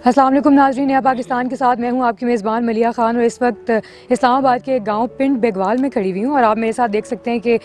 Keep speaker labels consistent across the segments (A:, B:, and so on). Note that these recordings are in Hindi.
A: अस्सलाम वालेकुम नाज़रीन, नया पाकिस्तान के साथ मैं हूं आपकी मेज़बान मलिया ख़ान और इस वक्त इस्लामाबाद के गांव पिंड बेगवाल में खड़ी हुई हूं और आप मेरे साथ देख सकते हैं कि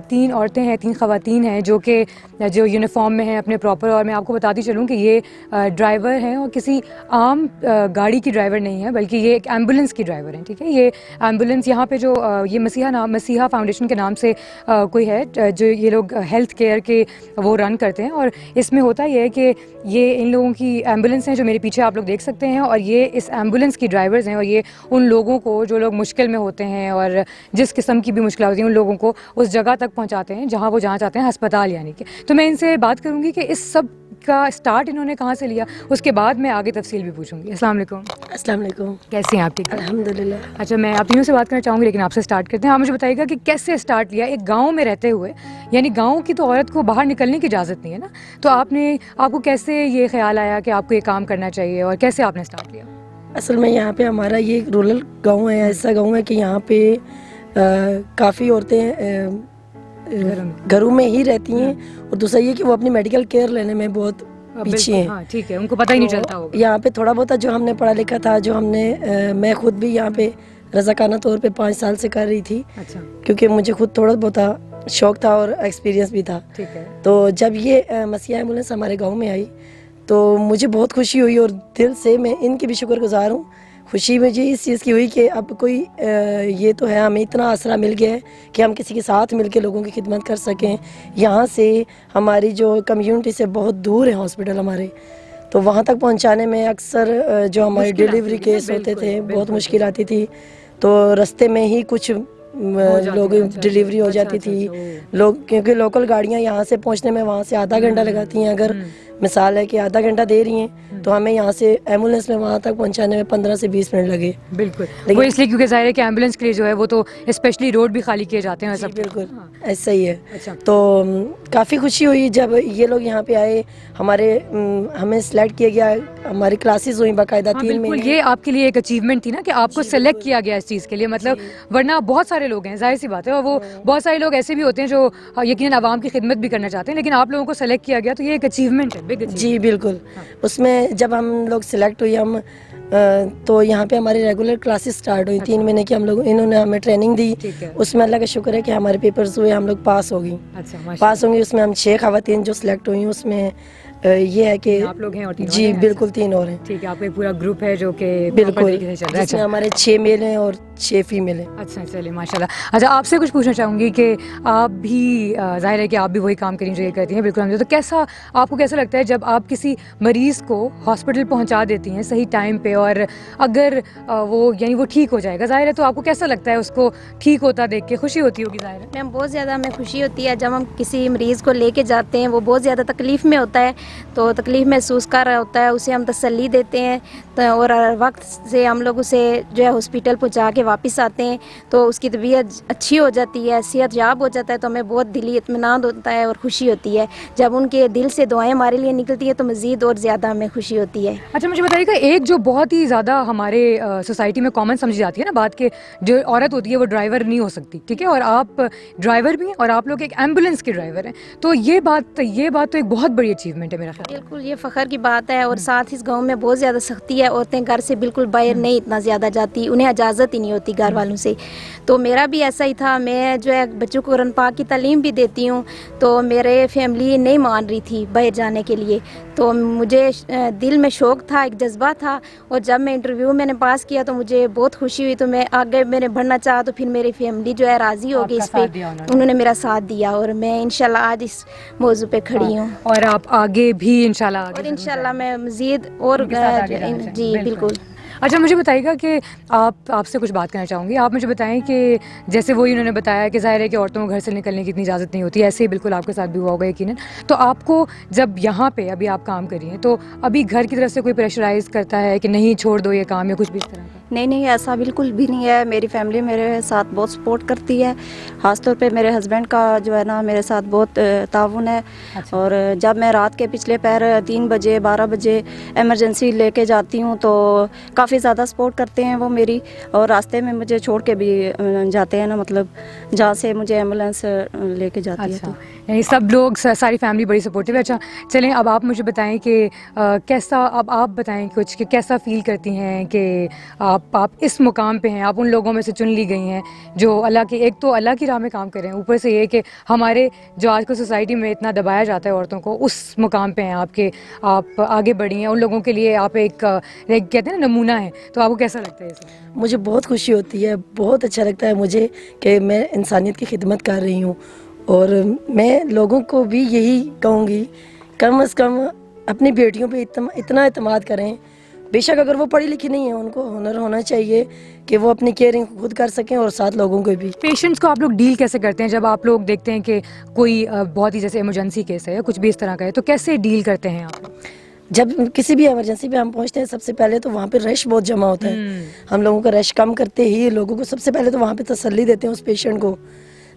A: तीन औरतें हैं, तीन ख़वातीन हैं जो यूनिफॉर्म में हैं अपने प्रॉपर। और मैं आपको बताती चलूं कि ये ड्राइवर हैं और किसी आम गाड़ी की ड्राइवर नहीं है, बल्कि ये एक एम्बुलेंस की ड्राइवर हैं। ठीक है, ये एम्बुलेंस यहाँ पे जो ये मसीहा फाउंडेशन के नाम से कोई है जो ये लोग हेल्थ केयर के वो रन करते हैं। और इसमें होता ये है कि ये इन लोगों की एम्बुलेंस हैं जो मेरे पीछे आप लोग देख सकते हैं, और ये इस एम्बुलेंस की ड्राइवर्स हैं और ये उन लोगों को जो लोग मुश्किल में होते हैं और जिस किस्म की भी मुश्किल होती है उन लोगों को उस जगह तक पहुंचाते हैं जहां वो जाना चाहते हैं, अस्पताल यानी कि। तो मैं इनसे बात करूंगी कि इस सब का स्टार्ट इन्होंने कहाँ से लिया, उसके बाद मैं आगे तफसील भी पूछूंगी। अस्सलाम वालेकुम।
B: अस्सलाम वालेकुम।
A: कैसी हैं आप? ठीक है,
B: अल्हम्दुलिल्लाह।
A: अच्छा, मैं आप तीनों से बात करना चाहूँगी, लेकिन आपसे स्टार्ट करते हैं। आप मुझे बताइएगा कि कैसे स्टार्ट लिया एक गांव में रहते हुए, यानी गांव की तो औरत को बाहर निकलने की इजाज़त नहीं है ना, तो आपको कैसे ये ख्याल आया कि आपको ये काम करना चाहिए और कैसे आपने स्टार्ट लिया?
B: असल में यहाँ पे हमारा ये एक रूरल गांव है, ऐसा गांव है कि यहाँ पे काफ़ी औरतें घरों में ही रहती हैं, और दूसरा ये कि वो अपनी मेडिकल केयर लेने में बहुत पीछे हैं।
A: हाँ, ठीक है, उनको पता ही नहीं चलता होगा।
B: यहाँ पे थोड़ा बहुत जो हमने पढ़ा लिखा था, जो हमने मैं खुद भी यहाँ पे रज़ाकाना तौर पे 5 साल से कर रही थी।
A: अच्छा,
B: क्योंकि मुझे खुद थोड़ा बहुत शौक था और एक्सपीरियंस भी था।
A: ठीक है।
B: तो जब ये मसीहा एम्बुलेंस हमारे गांव में आई तो मुझे बहुत खुशी हुई, और दिल से मैं इनकी भी शुक्रगुजार हूँ। खुशी मुझे इस चीज़ की हुई कि अब कोई ये तो है, हमें इतना आसरा मिल गया है कि हम किसी के साथ मिल के लोगों की खिदमत कर सकें। यहाँ से हमारी जो कम्युनिटी से बहुत दूर है हॉस्पिटल हमारे, तो वहाँ तक पहुँचाने में अक्सर जो हमारे डिलीवरी केस होते थे बहुत मुश्किल आती थी। तो रास्ते में ही कुछ लोग डिलीवरी हो जाती थी लोग, क्योंकि लोकल गाड़ियाँ यहाँ से पहुँचने में वहाँ से आधा घंटा लगाती हैं। अगर मिसाल है कि आधा घंटा दे रही हैं तो हमें यहाँ से एम्बुलेंस में वहाँ तक पहुँचाने में 15 से 20 मिनट लगे।
A: बिल्कुल, वो इसलिए क्योंकि जाहिर है कि एम्बुलेंस के लिए जो है वो तो स्पेशली रोड भी खाली किए जाते हैं सब।
B: बिल्कुल ऐसा ही है।
A: अच्छा,
B: तो काफ़ी खुशी हुई जब ये लोग यहाँ पे आए, हमें सिलेक्ट किया गया, हमारी क्लासेस हुई बाकायदा 3 महीने।
A: ये आपके लिए एक अचीवमेंट थी ना कि आपको सेलेक्ट किया गया इस चीज़ के लिए, मतलब वरना बहुत सारे लोग हैं, जाहिर सी बात है, और वो बहुत सारे लोग ऐसे भी होते हैं जो यकीनन आवाम की खिदमत भी करना चाहते हैं, लेकिन आप लोगों को सेलेक्ट किया गया तो ये एक अचीवमेंट है, बिग
B: जी बिल्कुल। उसमें जब हम लोग सिलेक्ट हुए तो यहाँ पे हमारी रेगुलर क्लासेस स्टार्ट हुई। 3 महीने की इन्होंने हमें ट्रेनिंग दी। उसमें अल्लाह का शुक्र है कि हमारे पेपर्स हुए, हम लोग पास हो गई।
A: अच्छा,
B: पास होंगी। उसमें हम 6 खवातीन जो सिलेक्ट हुई, उसमें ये है कि
A: आप लोग हैं और 3
B: जी बिल्कुल 3 और हैं।
A: ठीक है, आपका एक पूरा ग्रुप है जो कि
B: बिल्कुल
A: तरीके से चल रहा है।
B: जिसमें हमारे 6 मेल हैं और 6 फीमेल हैं।
A: अच्छा, चलिए माशाल्लाह। अच्छा, आपसे कुछ पूछना चाहूँगी कि आप भी ज़ाहिर है कि आप भी वही काम करें जो ये करती हैं, बिल्कुल। तो आपको कैसा लगता है जब आप किसी मरीज़ को हॉस्पिटल पहुँचा देती हैं सही टाइम पे, और अगर वो यानी वो ठीक हो जाएगा, ज़ाहिर है, तो आपको कैसा लगता है उसको ठीक होता देख के? खुशी होती होगी ज़ाहिर है।
C: मैम बहुत ज़्यादा हमें खुशी होती है जब हम किसी मरीज़ को लेके जाते हैं, वो बहुत ज़्यादा तकलीफ़ में होता है, तो तकलीफ़ महसूस कर रहा होता है, उसे हम तसल्ली देते हैं, तो और वक्त से हम लोग उसे जो है हॉस्पिटल पहुंचा के वापस आते हैं, तो उसकी तबीयत अच्छी हो जाती है, सेहत याब हो जाता है, तो हमें बहुत दिली इत्मीनान होता है और खुशी होती है। जब उनके दिल से दुआएं हमारे लिए निकलती है तो मज़ीद और ज़्यादा हमें खुशी होती है।
A: अच्छा, मुझे बताइएगा, एक जो बहुत ही ज़्यादा हमारे सोसाइटी में कॉमन समझी जाती है ना बात, के जो औरत होती है वो ड्राइवर नहीं हो सकती, ठीक है, और आप ड्राइवर भी हैं और आप लोग एक एम्बुलेंस के ड्राइवर हैं, तो ये बात तो एक बहुत बड़ी अचीवमेंट है मेरा ख्याल।
C: बिल्कुल, ये फ़ख्र की बात है। और साथ इस गांव में बहुत ज़्यादा सख्ती है, औरतें घर से बिल्कुल बाहर नहीं इतना ज़्यादा जाती, उन्हें इजाज़त ही नहीं होती घर वालों से। तो मेरा भी ऐसा ही था, मैं जो है बच्चों को कुरान पाक की तालीम भी देती हूँ, तो मेरे फैमिली नहीं मान रही थी बाहर जाने के लिए, तो मुझे दिल में शौक़ था, एक जज्बा था, और जब मैं इंटरव्यू मैंने पास किया तो मुझे बहुत खुशी हुई, तो मैं आगे मैंने बढ़ना चाहा, तो फिर मेरी फैमिली जो है राज़ी हो गई इस पर, उन्होंने मेरा साथ दिया, और मैं इंशाल्लाह आज इस मौजू पे खड़ी हूँ।
A: और आप आगे भी इंशाल्लाह
C: मैं मज़ीद और जी बिल्कुल।
A: अच्छा, मुझे बताइएगा कि आपसे कुछ बात करना चाहूँगी। आप मुझे बताएं कि जैसे वही उन्होंने बताया कि ज़ाहिर है कि औरतों को घर से निकलने की इतनी इजाज़त नहीं होती, ऐसे ही बिल्कुल आपके साथ भी हुआ होगा यकीनन। तो आपको जब यहाँ पे अभी आप काम कर रही हैं, तो अभी घर की तरफ से कोई प्रेशराइज़ करता है कि नहीं छोड़ दो ये काम, या कुछ भी इस तरह का?
D: नहीं नहीं, ऐसा बिल्कुल भी नहीं है। मेरी फैमिली मेरे साथ बहुत सपोर्ट करती है। ख़ासतौर पे मेरे हस्बैंड का जो है ना मेरे साथ बहुत ताउन है।
A: अच्छा।
D: और जब मैं रात के पिछले पैर 3 बजे 12 बजे इमरजेंसी लेके जाती हूँ तो काफ़ी ज़्यादा सपोर्ट करते हैं वो मेरी। और रास्ते में मुझे छोड़ के भी जाते हैं ना, मतलब जहाँ से मुझे एम्बुलेंस लेके जाती है।
A: अच्छा,
D: तो
A: यानी सब लोग सारी फैमिली बड़ी सपोर्टिव है। अच्छा चलें, अब आप मुझे बताएं कि कैसा, अब आप बताएं कुछ कि कैसा फील करती हैं कि आप इस मुकाम पे हैं, आप उन लोगों में से चुन ली गई हैं जो अल्लाह की, एक तो अल्लाह की राह में काम कर रहे हैं, ऊपर से ये कि हमारे जो आजकल सोसाइटी में इतना दबाया जाता है औरतों को, उस मुकाम पे हैं आपके, आप आगे बढ़ी हैं, उन लोगों के लिए आप एक कहते हैं ना नमूना है। तो आपको कैसा लगता है ये सब?
B: मुझे बहुत खुशी होती है, बहुत अच्छा लगता है मुझे कि मैं इंसानियत की खिदमत कर रही हूँ। और मैं लोगों को भी यही कहूँगी, कम से कम अपनी बेटियों पे इतना एतमाद करें। बेशक अगर वो पढ़ी लिखी नहीं है, उनको हुनर होना चाहिए कि वो अपनी केयरिंग खुद कर सकें और साथ लोगों को भी।
A: पेशेंट्स को आप लोग डील कैसे करते हैं जब आप लोग देखते हैं कि कोई बहुत ही जैसे इमरजेंसी केस है या कुछ भी इस तरह का है, तो कैसे डील करते हैं आप?
B: जब किसी भी इमरजेंसी पे हम पहुंचते हैं, सबसे पहले तो वहाँ पे रश बहुत जमा होता है। हम लोगों का रश कम करते ही लोगों को सबसे पहले तो वहाँ पे तसल्ली देते हैं उस पेशेंट को।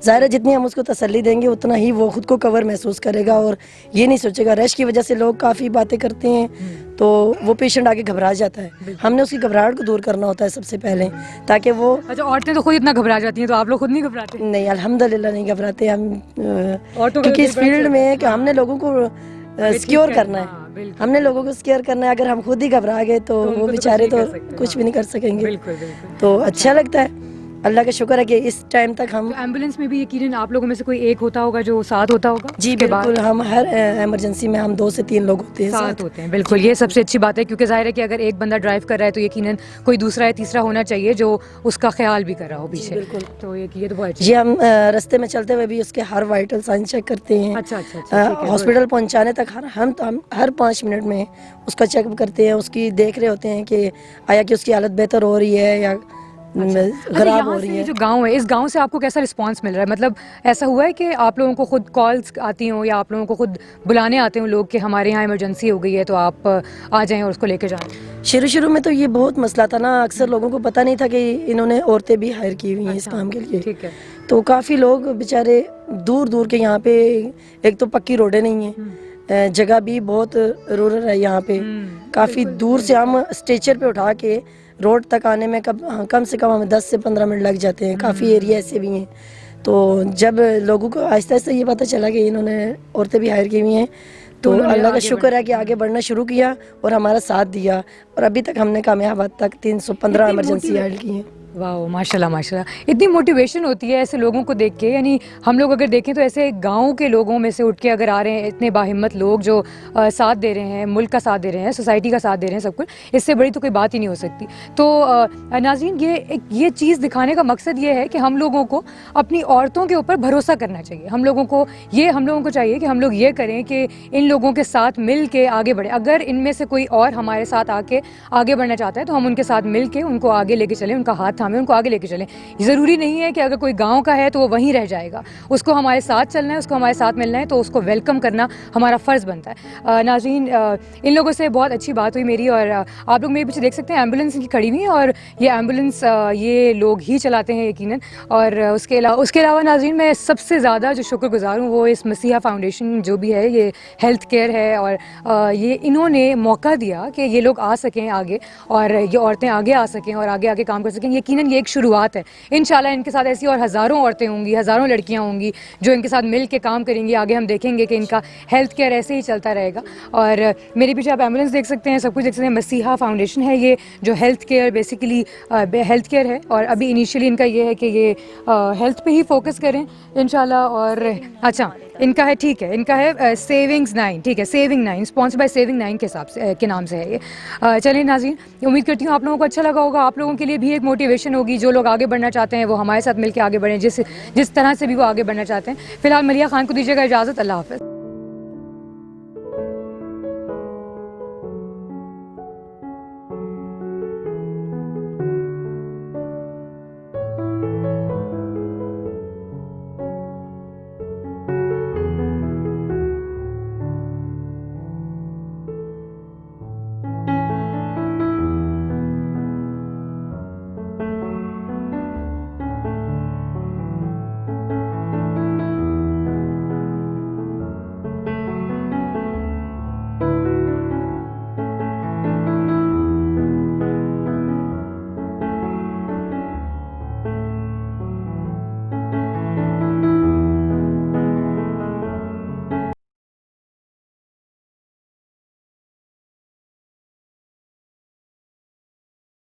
B: ज़ाहिर है जितनी हम उसको तसल्ली देंगे उतना ही वो खुद को कवर महसूस करेगा और ये नहीं सोचेगा। रश की वजह से लोग काफ़ी बातें करते हैं तो वो पेशेंट आगे घबरा जाता है। हमने उसकी घबराहट को दूर करना होता है सबसे पहले, ताकि वो।
A: अच्छा, औरतें तो खुद इतना घबरा जाती हैं, तो आप लोग खुद नहीं घबराते?
B: नहीं, अल्हम्दुलिल्लाह नहीं घबराते हम,
A: औरतों का
B: क्योंकि इस
A: दिल बड़ा
B: फील्ड में है कि
A: हाँ।
B: हमने लोगों को सिक्योर करना
A: हाँ,
B: है।
A: बिल्कुल।
B: हमने लोगों को सिक्योर करना है। अगर हम खुद ही घबरा गए तो
A: उनको
B: वो
A: तो
B: बेचारे
A: कुछ नहीं
B: तो
A: कर सकते,
B: कुछ
A: हाँ।
B: भी नहीं कर सकेंगे।
A: बिल्कुल बिल्कुल।
B: तो अच्छा लगता है, अल्लाह का शुक्र है कि इस टाइम तक हम।
A: तो एम्बुलेंस में भी यकीनन आप लोगों में से कोई एक होता होगा जो साथ होता होगा?
B: जी
A: उसके बाद
B: बिल्कुल, हम हर इमरजेंसी में हम 2 से 3 लोग होते हैं
A: साथ होते हैं। बिल्कुल, ये सबसे अच्छी बात है, क्योंकि जाहिर है कि अगर एक बंदा ड्राइव कर रहा है तो यकीनन कोई दूसरा या तीसरा होना चाहिए जो उसका ख्याल भी कर रहा हो पीछे।
B: बिल्कुल।
A: तो ये तो बहुत अच्छी।
B: जी, हम रास्ते में चलते हुए भी उसके हर वाइटल साइन चेक करते हैं।
A: अच्छा अच्छा अच्छा, ठीक है,
B: हॉस्पिटल पहुंचाने तक हम हर 5 मिनट में उसका चेकअप करते हैं, उसकी देख रहे होते हैं कि आया कि उसकी हालत बेहतर हो रही है या खराब हो रही है।
A: जो गांव है, इस गांव से आपको कैसा रिस्पांस मिल रहा है? मतलब ऐसा हुआ है कि आप लोगों को खुद कॉल्स आती हों या आप लोगों को खुद बुलाने आते हों लोग कि हमारे यहाँ इमरजेंसी हो गई है तो आप आ जाएं और उसको लेके जाएं?
B: शुरू में तो ये बहुत मसला था ना, अक्सर लोगों को पता नहीं था कि इन्होंने औरतें भी हायर की हुई हैं इस काम के लिए।
A: ठीक है।
B: तो काफ़ी लोग बेचारे दूर दूर के, यहाँ पे एक तो पक्की रोडें नहीं है, जगह भी बहुत रूरल है यहाँ पे। काफ़ी दूर से हम स्ट्रेचर पे उठा के रोड तक आने में कम से कम हमें 10 से 15 मिनट लग जाते हैं। काफ़ी एरिया ऐसे भी हैं। तो जब लोगों को आहिस्ता आहिस्ता ये पता चला कि इन्होंने औरतें भी हायर की हुई हैं तो अल्लाह का शुक्र है कि आगे बढ़ना शुरू किया और हमारा साथ दिया, और अभी तक हमने कामयाब हद तक 315 इमरजेंसी हायर की हैं।
A: वाह, माशाल्लाह माशाल्लाह। इतनी मोटिवेशन होती है ऐसे लोगों को देख के। यानी हम लोग अगर देखें तो ऐसे गांव के लोगों में से उठ के अगर आ रहे हैं इतने बाहिम्मत लोग जो साथ दे रहे हैं, मुल्क का साथ दे रहे हैं, सोसाइटी का साथ दे रहे हैं, सब कुछ, इससे बड़ी तो कोई बात ही नहीं हो सकती। तो नाज़रीन, ये चीज़ दिखाने का मकसद ये है कि हम लोगों को अपनी औरतों के ऊपर भरोसा करना चाहिए। हम लोगों को चाहिए कि हम लोग ये करें कि इन लोगों के साथ मिल के आगे बढ़े। अगर इनमें से कोई और हमारे साथ आके आगे बढ़ना चाहता है तो हम उनके साथ मिल के उनको आगे लेके चलें, उनका हाथ हमें उनको आगे लेके चलें। ज़रूरी नहीं है कि अगर कोई गांव का है तो वो वहीं रह जाएगा, उसको हमारे साथ चलना है, उसको हमारे साथ मिलना है, तो उसको वेलकम करना हमारा फ़र्ज़ बनता है। नाज़रीन, इन लोगों से बहुत अच्छी बात हुई मेरी, और आप लोग मेरे पीछे देख सकते हैं एम्बुलेंस इनकी खड़ी हुई है, और ये एम्बुलेंस ये लोग ही चलाते हैं यकीनन। और उसके अलावा नाज़रीन, मैं सबसे ज़्यादा जो शुक्रगुज़ार हूँ वो इस मसीहा फाउंडेशन जो भी है, ये हेल्थ केयर है, और ये इन्होंने मौका दिया कि ये लोग आ सकें आगे, और ये औरतें आगे आ सकें और आगे आगे काम कर सकें। यकीनन ये एक शुरुआत है। इंशाल्लाह इनके साथ ऐसी और हज़ारों औरतें होंगी, हज़ारों लड़कियां होंगी जो इनके साथ मिल के काम करेंगी। आगे हम देखेंगे कि इनका हेल्थ केयर ऐसे ही चलता रहेगा। और मेरे पीछे आप एम्बुलेंस देख सकते हैं, सब कुछ देख सकते हैं। मसीहा फाउंडेशन है ये, जो health care basically health care है, और अभी इनिशियली इनका ये है कि ये हेल्थ पे ही फोकस करें इंशाल्लाह। और अच्छा, इनका है, ठीक है, इनका है सेविंग्स 9, ठीक है, सेविंग 9, स्पॉन्सर बाय सेविंग 9 के हिसाब से के नाम से है ये। चलिए नाज़रीन, उम्मीद करती हूँ आप लोगों को अच्छा लगा होगा। आप लोगों के लिए भी एक मोटिवेशन होगी। जो लोग आगे बढ़ना चाहते हैं वो हमारे साथ मिलकर आगे बढ़ें, जिस तरह से भी वो आगे बढ़ना चाहते हैं। फिलहाल मलिया खान को दीजिएगा इजाज़त। अल्लाह हाफ़िज़।